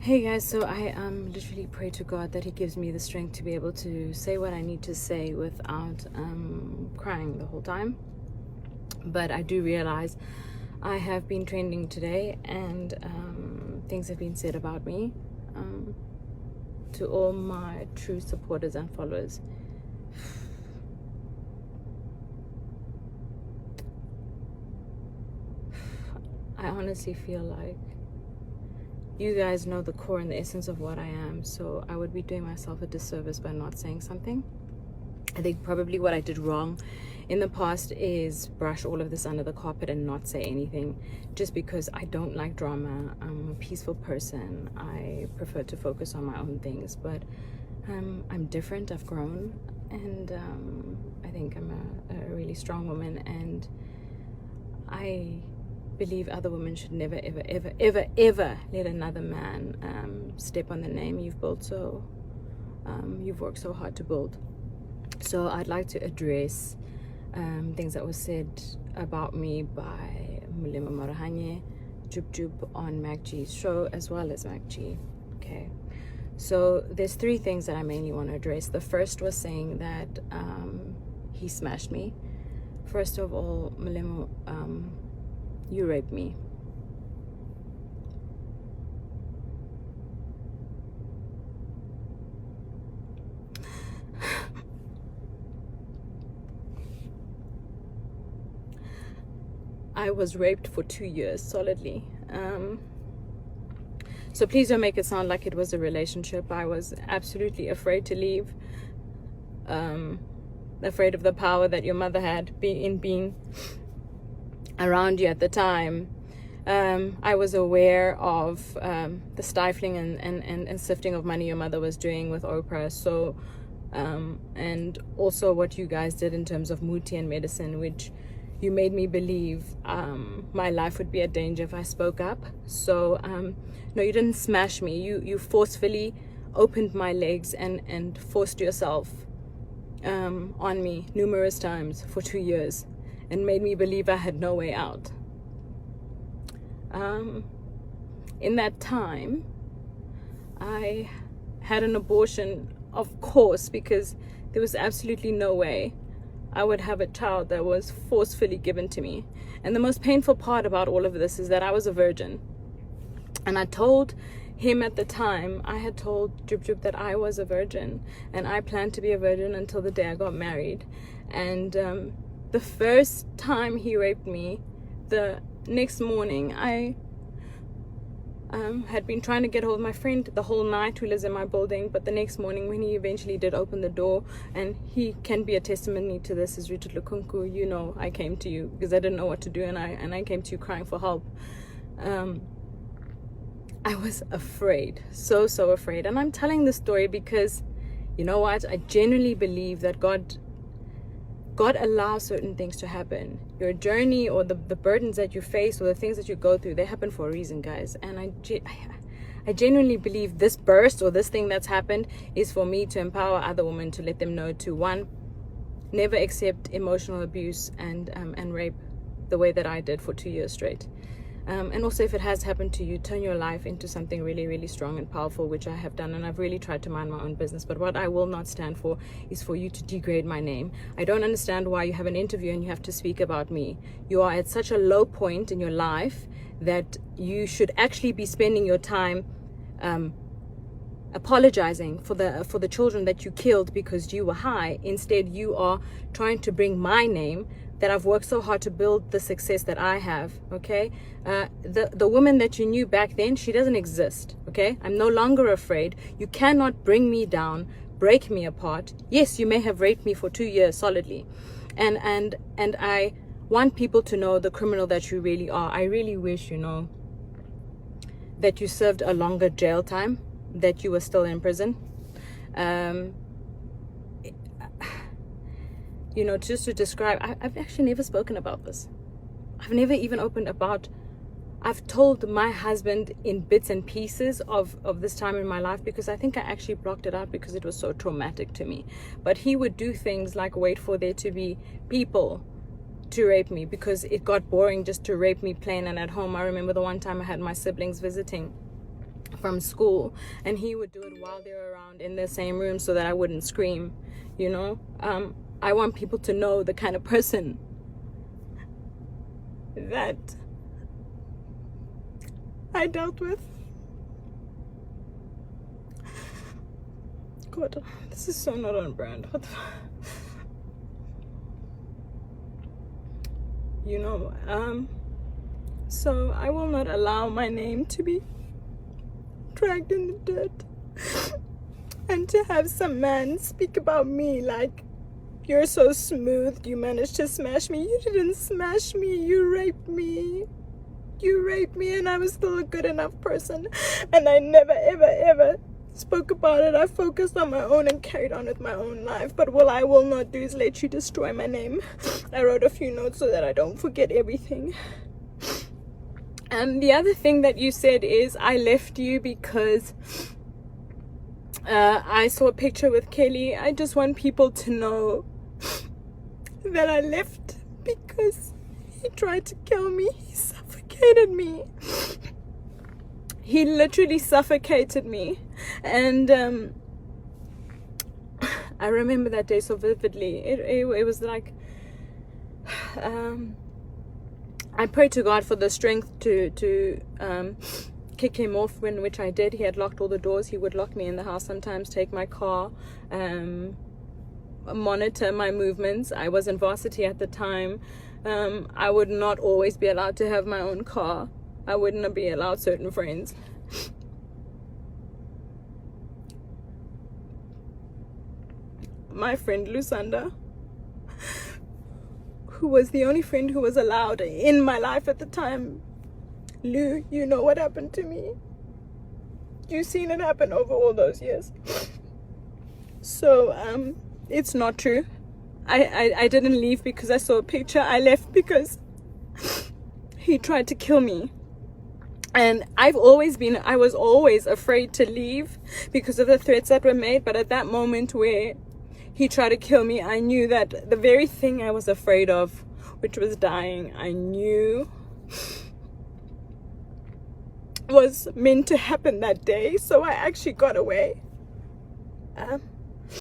Hey guys, so I literally pray to God that He gives me the strength to be able to say what I need to say without crying the whole time. But I do realize I have been trending today, and things have been said about me to all my true supporters and followers. I honestly feel like you guys know the core and the essence of what I am, so I would be doing myself a disservice by not saying something. I think probably what I did wrong in the past is brush all of this under the carpet and not say anything, just because I don't like drama. I'm a peaceful person. I prefer to focus on my own things, but I'm different. I've grown, and I think I'm a really strong woman, and I believe other women should never ever let another man step on the name you've built so you've worked so hard to build. So I'd like to address things that was said about me by Mulema Marahanye Jub on Mac G's show, as well as Mac G. Okay, so there's three things that I mainly want to address. The first was saying that he smashed me. First of all, Mulema, you raped me. I was raped for 2 years solidly. So please don't make it sound like it was a relationship. I was absolutely afraid to leave. Afraid of the power that your mother had in being around you at the time. I was aware of the stifling and sifting of money your mother was doing with Oprah. So, and also what you guys did in terms of Muti and medicine, which you made me believe my life would be a danger if I spoke up. So, no, you didn't smash me. You forcefully opened my legs and forced yourself on me numerous times for 2 years, and made me believe I had no way out. In that time, I had an abortion, of course, because there was absolutely no way I would have a child that was forcefully given to me. And the most painful part about all of this is that I was a virgin. And I told him at the time, I had told Jub that I was a virgin, and I planned to be a virgin until the day I got married. And the first time he raped me, the next morning, I had been trying to get hold of my friend the whole night who lives in my building, but the next morning when he eventually did open the door, and he can be a testimony to this, is Richard Lukunku, you know, I came to you because I didn't know what to do, and I came to you crying for help. I was afraid, so afraid. And I'm telling this story because, you know what, I genuinely believe that God allows certain things to happen. Your journey or the burdens that you face or the things that you go through, they happen for a reason, guys. And I genuinely believe this burst or this thing that's happened is for me to empower other women, to let them know to, one, never accept emotional abuse and rape the way that I did for 2 years straight. And also, if it has happened to you, turn your life into something really, really strong and powerful, which I have done. And I've really tried to mind my own business. But what I will not stand for is for you to degrade my name. I don't understand why you have an interview and you have to speak about me. You are at such a low point in your life that you should actually be spending your time apologizing for the children that you killed because you were high. Instead, you are trying to bring my name, that I've worked so hard to build the success that I have, okay? The woman that you knew back then, she doesn't exist, okay? I'm no longer afraid. You cannot bring me down, break me apart. Yes, you may have raped me for 2 years solidly. And I want people to know the criminal that you really are. I really wish, you know, that you served a longer jail time, that you were still in prison. You know, just to describe, I've actually never spoken about this. I've never even opened about, I've told my husband in bits and pieces of this time in my life, because I think I actually blocked it out because it was so traumatic to me. But he would do things like wait for there to be people to rape me because it got boring just to rape me plain and at home. I remember the one time I had my siblings visiting from school, and he would do it while they were around in the same room so that I wouldn't scream, you know. I want people to know the kind of person that I dealt with. God, this is so not on brand. What the you know, so I will not allow my name to be dragged in the dirt and to have some man speak about me like, you're so smooth, you managed to smash me. You didn't smash me, you raped me. You raped me, and I was still a good enough person, and I never ever spoke about it. I focused on my own and carried on with my own life. But what I will not do is let you destroy my name. I wrote a few notes so that I don't forget everything. And the other thing that you said is, I left you because I saw a picture with Kelly. I just want people to know that I left because he tried to kill me. He suffocated me. He literally suffocated me. And I remember that day so vividly. It was like, I prayed to God for the strength to kick him off, which I did. He had locked all the doors. He would lock me in the house sometimes, take my car, monitor my movements. I was in varsity at the time. I would not always be allowed to have my own car. I wouldn't be allowed certain friends. My friend Lusanda, who was the only friend who was allowed in my life at the time. Lou, you know what happened to me. You've seen it happen over all those years. So, it's not true. I didn't leave because I saw a picture. I left because he tried to kill me. And I was always afraid to leave because of the threats that were made. But at that moment where he tried to kill me, I knew that the very thing I was afraid of, which was dying, I knew was meant to happen that day. So I actually got away.